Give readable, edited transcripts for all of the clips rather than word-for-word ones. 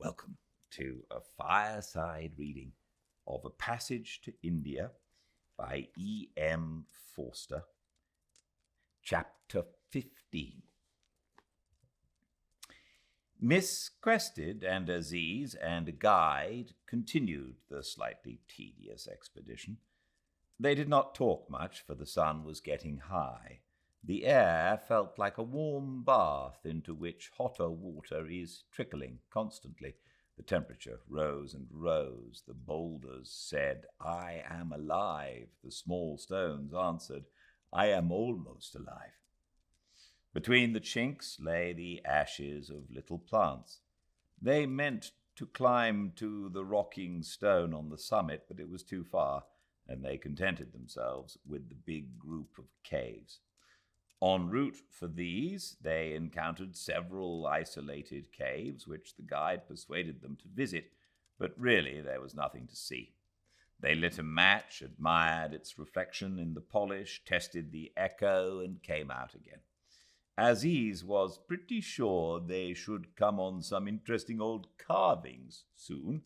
Welcome to a fireside reading of A Passage to India by E.M. Forster, Chapter 15. Miss Quested and Aziz and a guide continued the slightly tedious expedition. They did not talk much, for the sun was getting high. The air felt like a warm bath into which hotter water is trickling constantly. The temperature rose and rose. The boulders said, "I am alive." The small stones answered, "I am almost alive." Between the chinks lay the ashes of little plants. They meant to climb to the rocking stone on the summit, but it was too far, and they contented themselves with the big group of caves. En route for these, they encountered several isolated caves, which the guide persuaded them to visit, but really there was nothing to see. They lit a match, admired its reflection in the polish, tested the echo, and came out again. Aziz was pretty sure they should come on some interesting old carvings soon,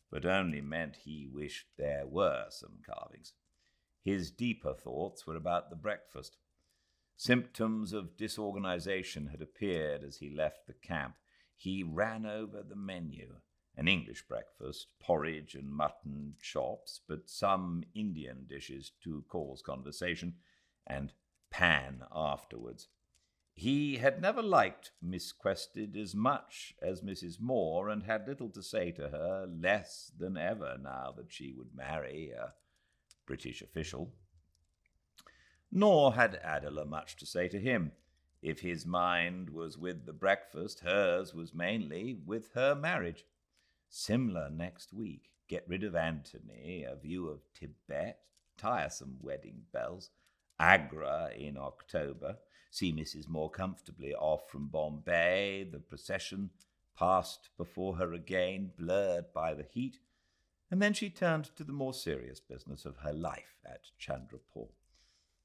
but only meant he wished there were some carvings. His deeper thoughts were about the breakfast. Symptoms of disorganization had appeared as he left the camp. He ran over the menu. An English breakfast, porridge and mutton chops, but some Indian dishes to cause conversation, and pan afterwards. He had never liked Miss Quested as much as Mrs. Moore, and had little to say to her, less than ever now that she would marry a British official. Nor had Adela much to say to him. If his mind was with the breakfast, hers was mainly with her marriage. Simla next week, get rid of Antony, a view of Tibet, tiresome wedding bells, Agra in October, see Mrs. Moore comfortably off from Bombay, the procession passed before her again, blurred by the heat, and then she turned to the more serious business of her life at Chandrapur.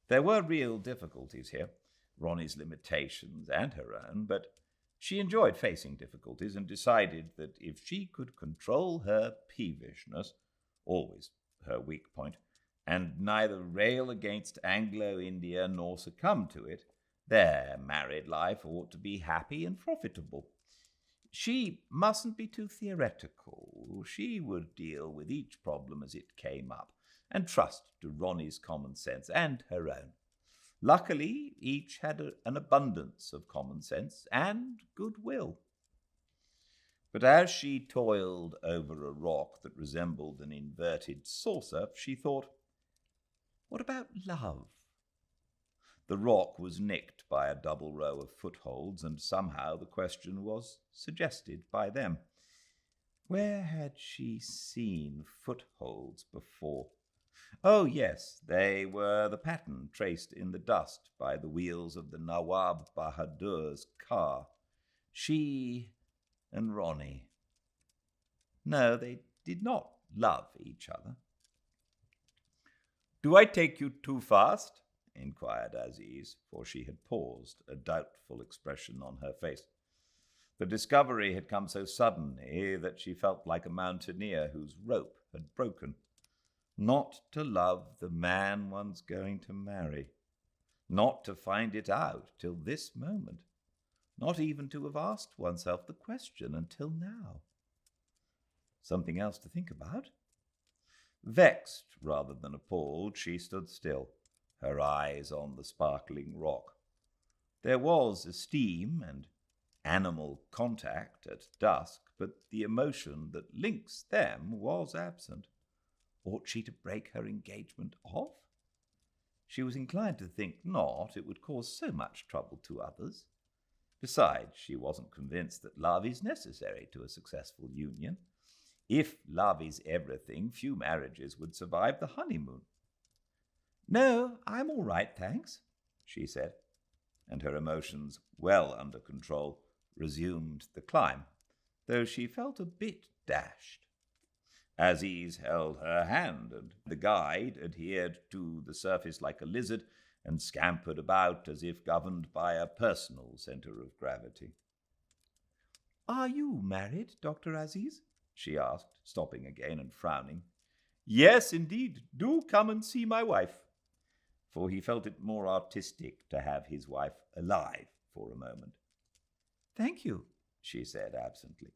There were real difficulties here, Ronnie's limitations and her own, but she enjoyed facing difficulties and decided that if she could control her peevishness, always her weak point, and neither rail against Anglo-India nor succumb to it, their married life ought to be happy and profitable. She mustn't be too theoretical. She would deal with each problem as it came up, and trust to Ronnie's common sense and her own. Luckily, each had an abundance of common sense and goodwill. But as she toiled over a rock that resembled an inverted saucer, she thought, what about love? The rock was nicked by a double row of footholds, and somehow the question was suggested by them. Where had she seen footholds before? Oh, yes, they were the pattern traced in the dust by the wheels of the Nawab Bahadur's car. She and Ronnie. No, they did not love each other. "Do I take you too fast?" inquired Aziz, for she had paused, a doubtful expression on her face. The discovery had come so suddenly that she felt like a mountaineer whose rope had broken. Not to love the man one's going to marry. Not to find it out till this moment. Not even to have asked oneself the question until now. Something else to think about? Vexed rather than appalled, she stood still, her eyes on the sparkling rock. There was esteem and animal contact at dusk, but the emotion that links them was absent. Ought she to break her engagement off? She was inclined to think not. It would cause so much trouble to others. Besides, she wasn't convinced that love is necessary to a successful union. If love is everything, few marriages would survive the honeymoon. "No, I'm all right, thanks," she said, and her emotions, well under control, resumed the climb, though she felt a bit dashed. Aziz held her hand, and the guide adhered to the surface like a lizard and scampered about as if governed by a personal center of gravity. "Are you married, Dr. Aziz?" she asked, stopping again and frowning. "Yes, indeed. Do come and see my wife." For he felt it more artistic to have his wife alive for a moment. "Thank you," she said absently.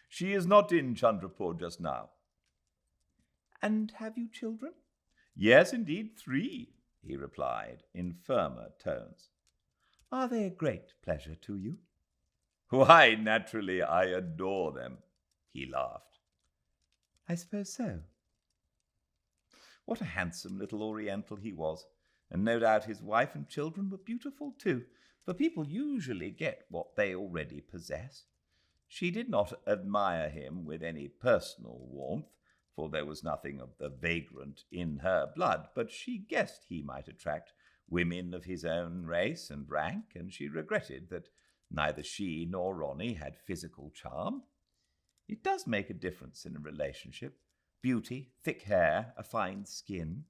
"She is not in Chandrapur just now." "And have you children?" "Yes, indeed, 3, he replied in firmer tones. "Are they a great pleasure to you?" "Why, naturally, I adore them," he laughed. "I suppose so." What a handsome little Oriental he was, and no doubt his wife and children were beautiful too, for people usually get what they already possess. She did not admire him with any personal warmth, for there was nothing of the vagrant in her blood, but she guessed he might attract women of his own race and rank, and she regretted that neither she nor Ronnie had physical charm. It does make a difference in a relationship. Beauty, thick hair, a fine skin.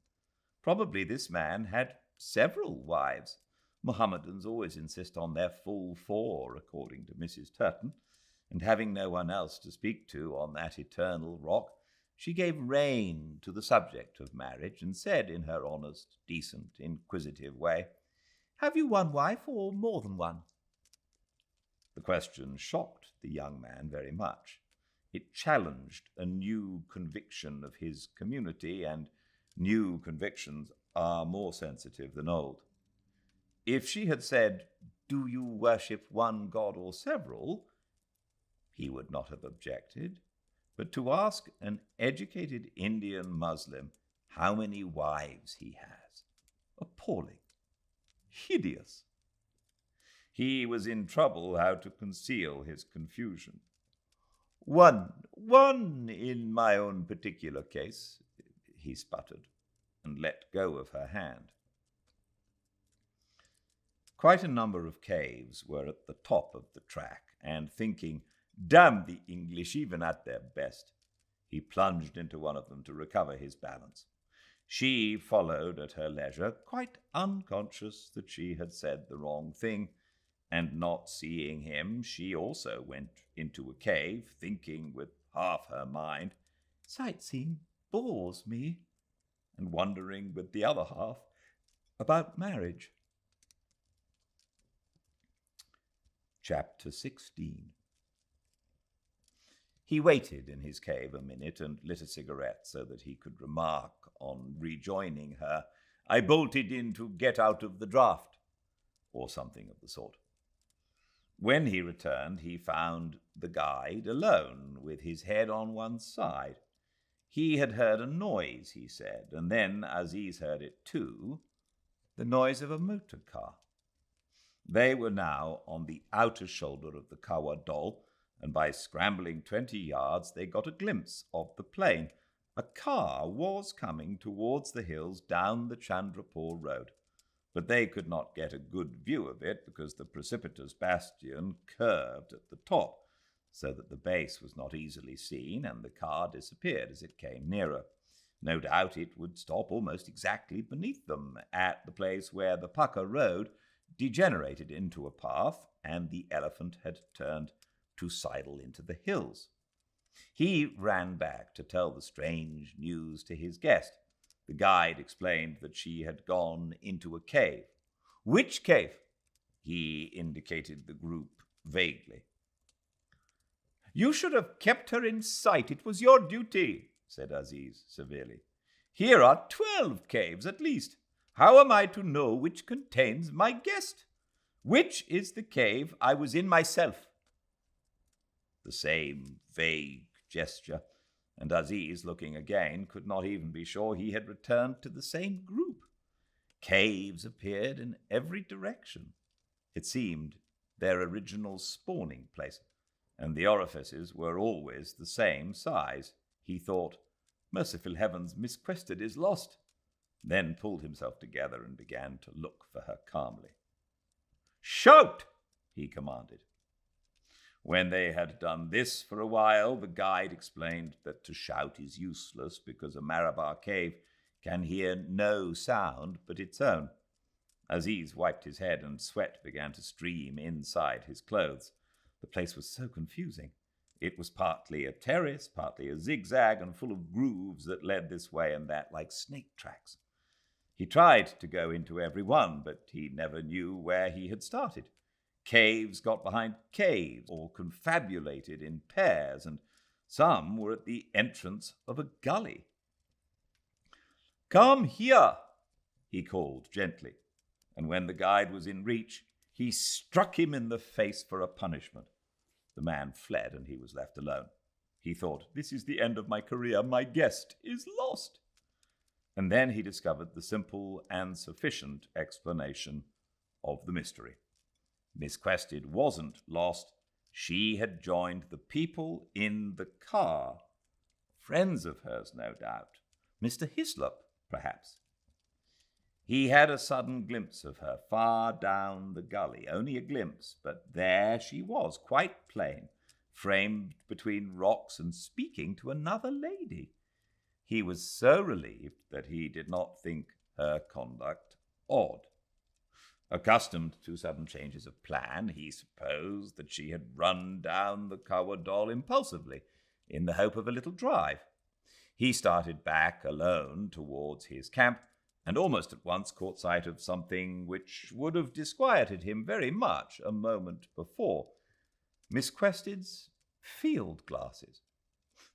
Probably this man had several wives. Mohammedans always insist on their full 4, according to Mrs. Turton, and having no one else to speak to on that eternal rock, she gave rein to the subject of marriage and said in her honest, decent, inquisitive way, "Have you one wife or more than one?" The question shocked the young man very much. It challenged a new conviction of his community, and new convictions are more sensitive than old. If she had said, "Do you worship one god or several?" he would not have objected. But to ask an educated Indian Muslim how many wives he has, appalling, hideous. He was in trouble how to conceal his confusion. One in my own particular case," he sputtered, and let go of her hand. Quite a number of caves were at the top of the track, and thinking, "Damn the English, even at their best," he plunged into one of them to recover his balance. She followed at her leisure, quite unconscious that she had said the wrong thing, and not seeing him, she also went into a cave, thinking with half her mind, "Sightseeing bores me," and wondering with the other half about marriage. Chapter 16. He waited in his cave a minute and lit a cigarette so that he could remark on rejoining her, "I bolted in to get out of the draft," or something of the sort. When he returned, he found the guide alone, with his head on one side. He had heard a noise, he said, and then Aziz heard it too, the noise of a motor car. They were now on the outer shoulder of the Kawa Dol, and by scrambling 20 yards they got a glimpse of the plain. A car was coming towards the hills down the Chandrapur road, but they could not get a good view of it because the precipitous bastion curved at the top, so that the base was not easily seen, and the car disappeared as it came nearer. No doubt it would stop almost exactly beneath them, at the place where the Pukka road degenerated into a path, and the elephant had turned to sidle into the hills. He ran back to tell the strange news to his guest. The guide explained that she had gone into a cave. "Which cave?" He indicated the group vaguely. "You should have kept her in sight. It was your duty," said Aziz severely. "Here are 12 caves at least. How am I to know which contains my guest? Which is the cave I was in myself?" The same vague gesture, and Aziz, looking again, could not even be sure he had returned to the same group. Caves appeared in every direction. It seemed their original spawning place, and the orifices were always the same size. He thought, "Merciful heavens, Miss Quested is lost," then pulled himself together and began to look for her calmly. "Shout!" he commanded. When they had done this for a while, the guide explained that to shout is useless because a Marabar cave can hear no sound but its own. Aziz wiped his head and sweat began to stream inside his clothes. The place was so confusing. It was partly a terrace, partly a zigzag, and full of grooves that led this way and that like snake tracks. He tried to go into every one, but he never knew where he had started. Caves got behind caves, all confabulated in pairs, and some were at the entrance of a gully. "Come here," he called gently, and when the guide was in reach, he struck him in the face for a punishment. The man fled, and he was left alone. He thought, "This is the end of my career. My guest is lost." And then he discovered the simple and sufficient explanation of the mystery. Miss Quested wasn't lost. She had joined the people in the car. Friends of hers, no doubt. Mr. Hislop, perhaps. He had a sudden glimpse of her far down the gully, only a glimpse, but there she was, quite plain, framed between rocks and speaking to another lady. He was so relieved that he did not think her conduct odd. Accustomed to sudden changes of plan, he supposed that she had run down the Cowardall impulsively, in the hope of a little drive. He started back alone towards his camp, and almost at once caught sight of something which would have disquieted him very much a moment before. Miss Quested's field glasses.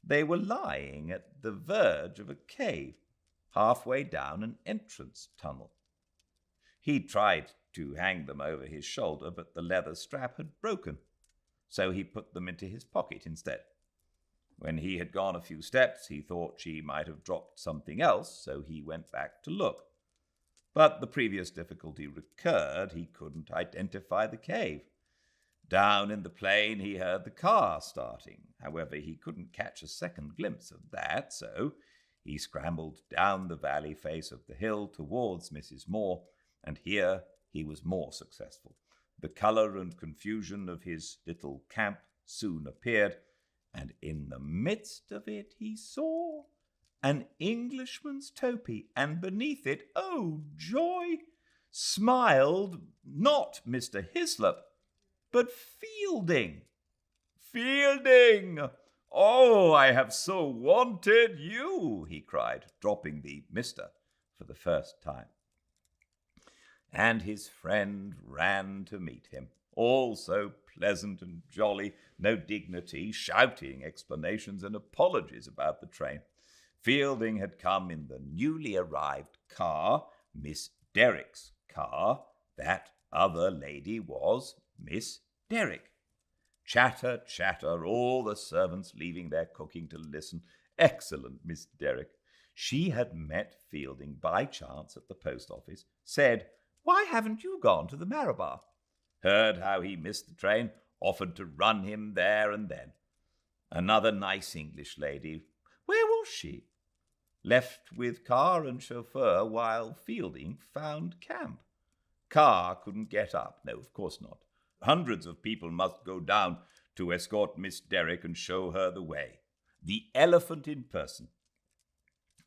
They were lying at the verge of a cave, halfway down an entrance tunnel. He tried to hang them over his shoulder, but the leather strap had broken, so he put them into his pocket instead. When he had gone a few steps, he thought she might have dropped something else, so he went back to look. But the previous difficulty recurred. He couldn't identify the cave. Down in the plain, he heard the car starting. However, he couldn't catch a second glimpse of that, so he scrambled down the valley face of the hill towards Mrs. Moore, and here he was more successful. The colour and confusion of his little camp soon appeared, and in the midst of it he saw an Englishman's topi, and beneath it, oh joy, smiled not Mr. Hislop, but Fielding. "Fielding! Oh, I have so wanted you," he cried, dropping the Mr. for the first time. And his friend ran to meet him, all so pleasant and jolly, no dignity, shouting explanations and apologies about the train. Fielding had come in the newly arrived car, Miss Derrick's car. That other lady was Miss Derrick. Chatter, chatter, all the servants leaving their cooking to listen. Excellent Miss Derrick. She had met Fielding by chance at the post office, said, "Why haven't you gone to the Marrowbar?" Heard how he missed the train, offered to run him there and then. Another nice English lady. Where was she? Left with car and chauffeur while Fielding found camp. Car couldn't get up. No, of course not. Hundreds of people must go down to escort Miss Derrick and show her the way. The elephant in person.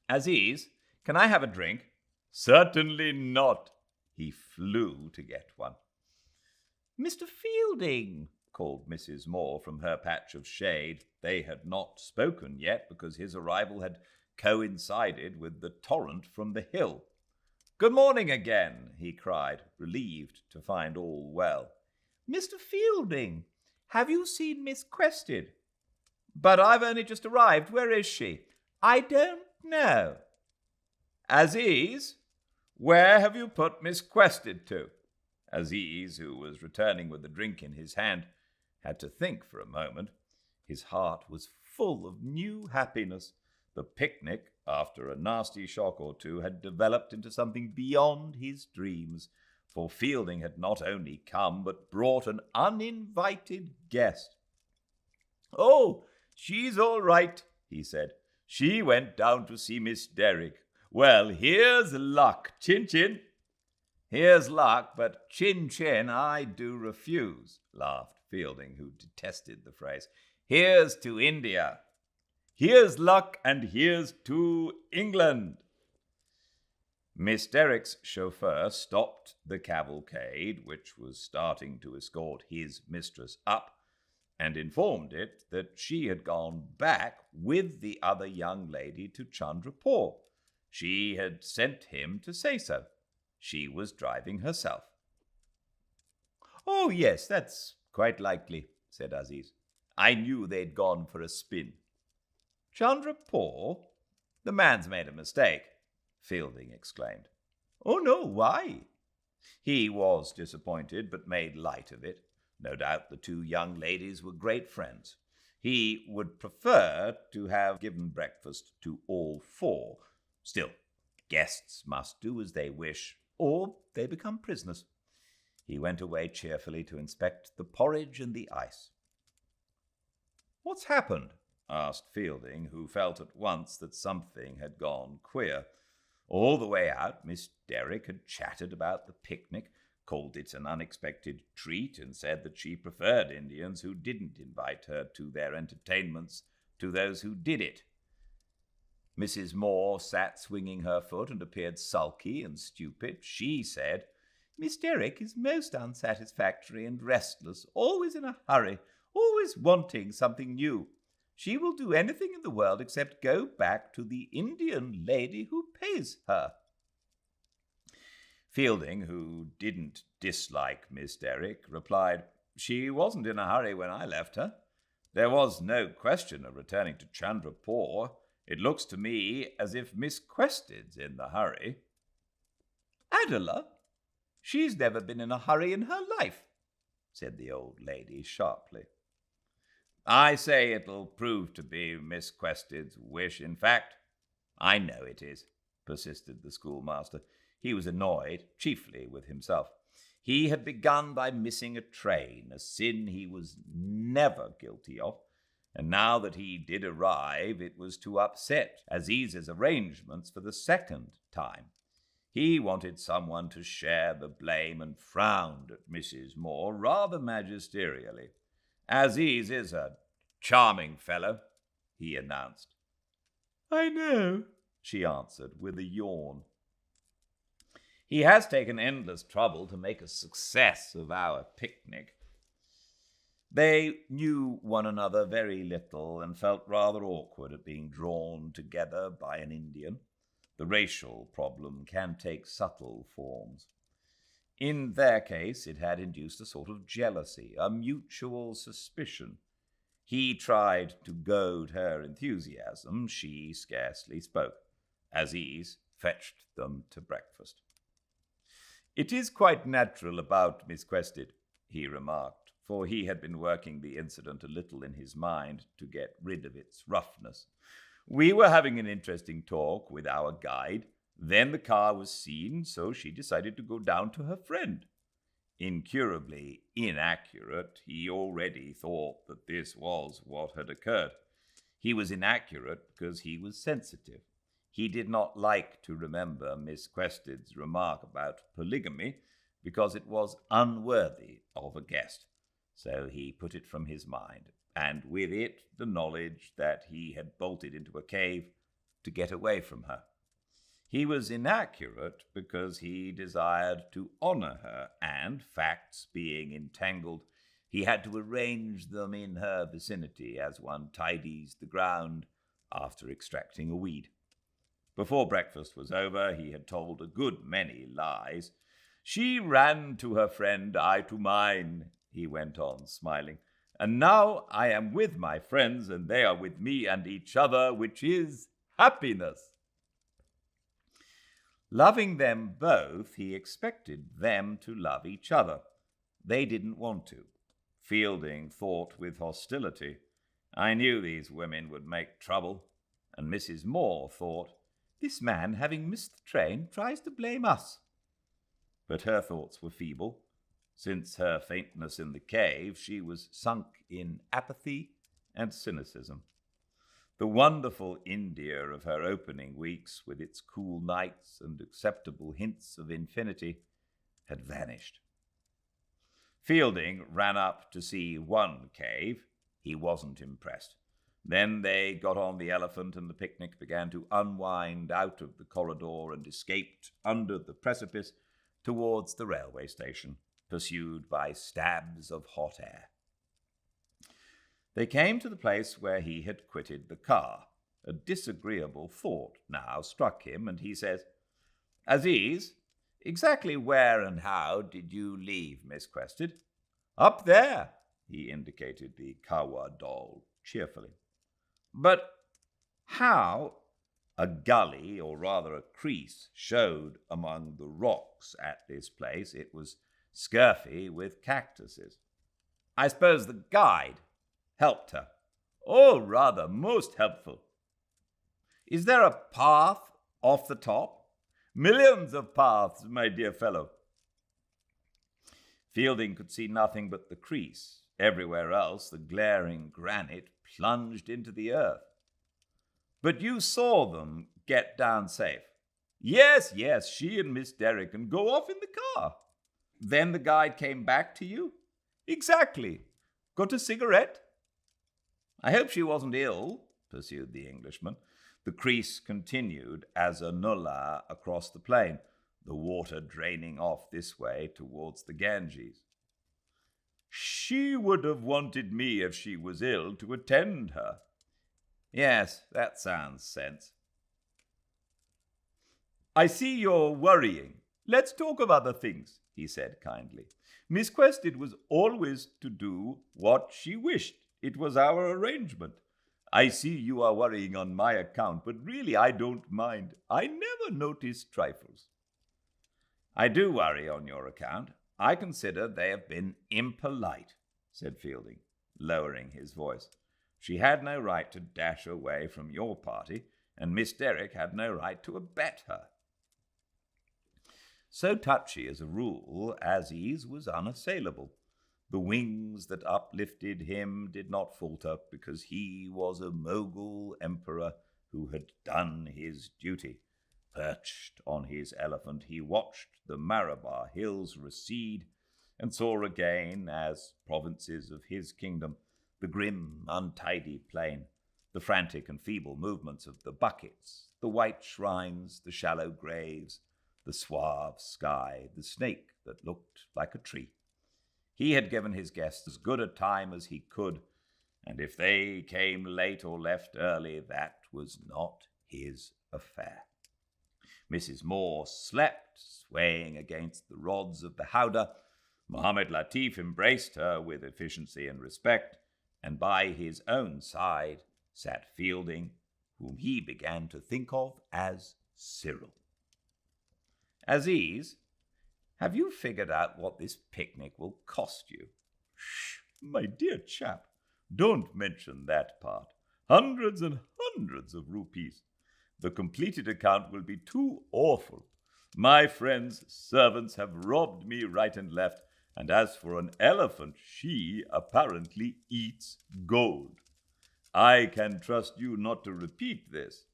"Aziz, can I have a drink?" "Certainly not." He flew to get one. "Mr. Fielding," called Mrs. Moore from her patch of shade. They had not spoken yet because his arrival had coincided with the torrent from the hill. "Good morning again," he cried, relieved to find all well. "Mr. Fielding, have you seen Miss Quested?" "But I've only just arrived. Where is she?" "I don't know." "Aziz, where have you put Miss Quested to?" Aziz, who was returning with a drink in his hand, had to think for a moment. His heart was full of new happiness. The picnic, after a nasty shock or two, had developed into something beyond his dreams, for Fielding had not only come, but brought an uninvited guest. "Oh, she's all right," he said. "She went down to see Miss Derrick. Well, here's luck. Chin chin." "Here's luck, but chin chin I do refuse," laughed Fielding, who detested the phrase. "Here's to India." "Here's luck, and here's to England." Miss Derrick's chauffeur stopped the cavalcade, which was starting to escort his mistress up, and informed it that she had gone back with the other young lady to Chandrapur. She had sent him to say so. She was driving herself. "Oh, yes, that's quite likely," said Aziz. "I knew they'd gone for a spin." "Chandrapur? The man's made a mistake," Fielding exclaimed. "Oh, no, why?" He was disappointed, but made light of it. No doubt the two young ladies were great friends. He would prefer to have given breakfast to all four. Still, guests must do as they wish, or they become prisoners. He went away cheerfully to inspect the porridge and the ice. "What's happened?" asked Fielding, who felt at once that something had gone queer. All the way out, Miss Derrick had chattered about the picnic, called it an unexpected treat, and said that she preferred Indians who didn't invite her to their entertainments to those who did it. Mrs. Moore sat swinging her foot and appeared sulky and stupid. She said, "Miss Derrick is most unsatisfactory and restless, always in a hurry, always wanting something new. She will do anything in the world except go back to the Indian lady who pays her." Fielding, who didn't dislike Miss Derrick, replied, "She wasn't in a hurry when I left her. There was no question of returning to Chandrapur. It looks to me as if Miss Quested's in the hurry." "Adela? She's never been in a hurry in her life," said the old lady sharply. "I say it'll prove to be Miss Quested's wish. In fact, I know it is," persisted the schoolmaster. He was annoyed, chiefly with himself. He had begun by missing a train, a sin he was never guilty of, and now that he did arrive, it was to upset Aziz's arrangements for the second time. He wanted someone to share the blame and frowned at Mrs. Moore rather magisterially. "Aziz is a charming fellow," he announced. "I know," she answered with a yawn. "He has taken endless trouble to make a success of our picnic." They knew one another very little and felt rather awkward at being drawn together by an Indian. The racial problem can take subtle forms. In their case, it had induced a sort of jealousy, a mutual suspicion. He tried to goad her enthusiasm. She scarcely spoke. Aziz fetched them to breakfast. "It is quite natural about Miss Quested," he remarked, for he had been working the incident a little in his mind to get rid of its roughness. "We were having an interesting talk with our guide. Then the car was seen, so she decided to go down to her friend." Incurably inaccurate, he already thought that this was what had occurred. He was inaccurate because he was sensitive. He did not like to remember Miss Quested's remark about polygamy because it was unworthy of a guest. So he put it from his mind, and with it the knowledge that he had bolted into a cave to get away from her. He was inaccurate because he desired to honor her, and, facts being entangled, he had to arrange them in her vicinity as one tidies the ground after extracting a weed. Before breakfast was over, he had told a good many lies. "She ran to her friend, I to mine," he went on, smiling. "And now I am with my friends, and they are with me and each other, which is happiness." Loving them both, he expected them to love each other. They didn't want to. Fielding thought with hostility, "I knew these women would make trouble." And Mrs. Moore thought, "This man, having missed the train, tries to blame us." But her thoughts were feeble. Since her faintness in the cave, she was sunk in apathy and cynicism. The wonderful India of her opening weeks, with its cool nights and acceptable hints of infinity, had vanished. Fielding ran up to see one cave. He wasn't impressed. Then they got on the elephant, and the picnic began to unwind out of the corridor and escaped under the precipice towards the railway station, pursued by stabs of hot air. They came to the place where he had quitted the car. A disagreeable thought now struck him, and he says, "Aziz, exactly where and how did you leave Miss Quested?" "Up there," he indicated the Kawa doll cheerfully. "But how?" A gully, or rather a crease, showed among the rocks at this place. It was scurfy with cactuses. "I suppose the guide helped her." "Oh, rather, most helpful." "Is there a path off the top?" "Millions of paths, my dear fellow." Fielding could see nothing but the crease. Everywhere else, the glaring granite plunged into the earth. "But you saw them get down safe?" Yes, she and Miss Derrick and go off in the car." "Then the guide came back to you?" "Exactly. Got a cigarette?" "I hope she wasn't ill," pursued the Englishman. The crease continued as a nullah across the plain, the water draining off this way towards the Ganges. "She would have wanted me, if she was ill, to attend her." "Yes, that sounds sense." "I see you're worrying. Let's talk of other things," he said kindly. "Miss Quested was always to do what she wished. It was our arrangement. I see you are worrying on my account, but really I don't mind. I never notice trifles." "I do worry on your account. I consider they have been impolite," said Fielding, lowering his voice. "She had no right to dash away from your party, and Miss Derrick had no right to abet her." So touchy as a rule, Aziz was unassailable. The wings that uplifted him did not falter, because he was a Mogul emperor who had done his duty. Perched on his elephant, he watched the Malabar hills recede, and saw again, as provinces of his kingdom, the grim, untidy plain, the frantic and feeble movements of the buckets, the white shrines, the shallow graves, the suave sky, the snake that looked like a tree. He had given his guests as good a time as he could, and if they came late or left early, that was not his affair. Mrs. Moore slept, swaying against the rods of the howdah. Mohammed Latif embraced her with efficiency and respect, and by his own side sat Fielding, whom he began to think of as Cyril. "Aziz, have you figured out what this picnic will cost you?" "Shh, my dear chap, don't mention that part. Hundreds and hundreds of rupees. The completed account will be too awful. My friend's servants have robbed me right and left, and as for an elephant, she apparently eats gold. I can trust you not to repeat this.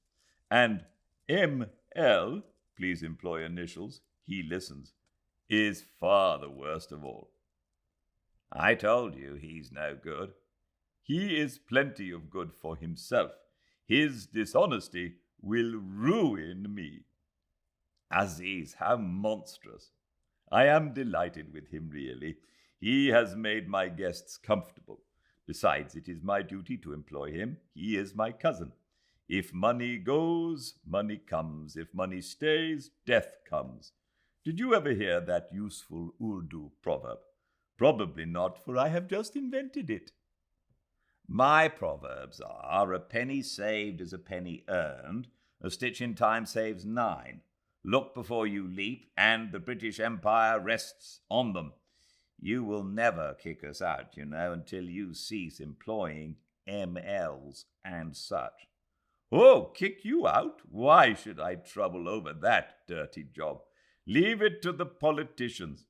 And M.L., please employ initials, he listens, is far the worst of all." "I told you he's no good." "He is plenty of good for himself. His dishonesty will ruin me." "Aziz, how monstrous." "I am delighted with him, really. He has made my guests comfortable. Besides, it is my duty to employ him. He is my cousin. If money goes, money comes. If money stays, death comes. Did you ever hear that useful Urdu proverb? Probably not, for I have just invented it." "My proverbs are, a penny saved is a penny earned, a stitch in time saves 9. Look before you leap, and the British Empire rests on them. You will never kick us out, until you cease employing MLs and such." "Oh, kick you out? Why should I trouble over that dirty job? Leave it to the politicians.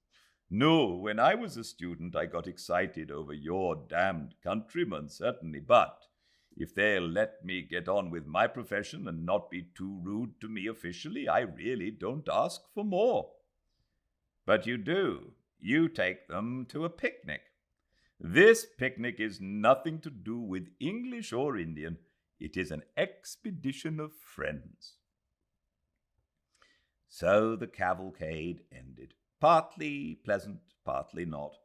No, when I was a student, I got excited over your damned countrymen, certainly, but if they'll let me get on with my profession and not be too rude to me officially, I really don't ask for more." "But you do. You take them to a picnic." "This picnic is nothing to do with English or Indian. It is an expedition of friends." So the cavalcade ended, partly pleasant, partly not.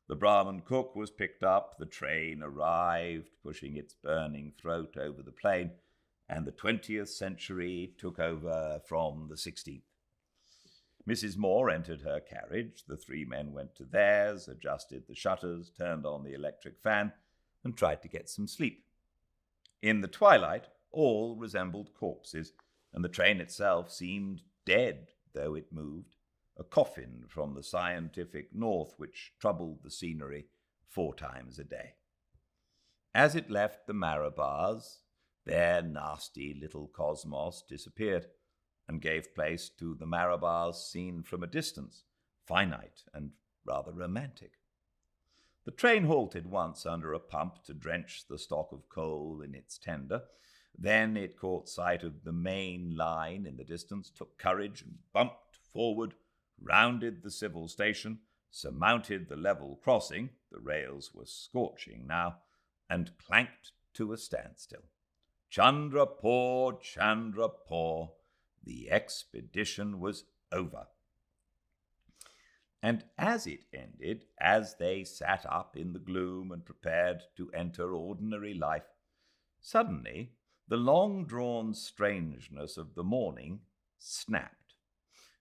The Brahmin cook was picked up, the train arrived, pushing its burning throat over the plain, and the 20th century took over from the 16th. Mrs. Moore entered her carriage, the three men went to theirs, adjusted the shutters, turned on the electric fan, and tried to get some sleep. In the twilight, all resembled corpses, and the train itself seemed dead, though it moved, a coffin from the scientific north which troubled the scenery 4 times a day. As it left the Marabars, their nasty little cosmos disappeared and gave place to the Marabars seen from a distance, finite and rather romantic. The train halted once under a pump to drench the stock of coal in its tender. Then it caught sight of the main line in the distance, took courage and bumped forward, rounded the civil station, surmounted the level crossing, the rails were scorching now, and clanked to a standstill. Chandrapur, Chandrapur, the expedition was over. And as it ended, as they sat up in the gloom and prepared to enter ordinary life, suddenly the long-drawn strangeness of the morning snapped.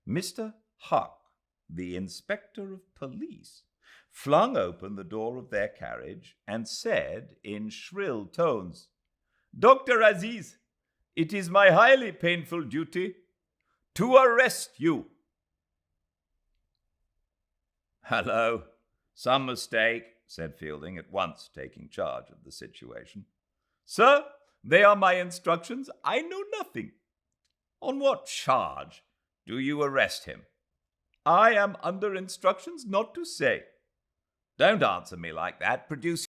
Mr. Huck, the inspector of police, flung open the door of their carriage and said in shrill tones, "Dr. Aziz, it is my highly painful duty to arrest you." "Hello, some mistake," said Fielding, at once taking charge of the situation. "Sir, they are my instructions. I know nothing." "On what charge do you arrest him?" "I am under instructions not to say." "Don't answer me like that. Produce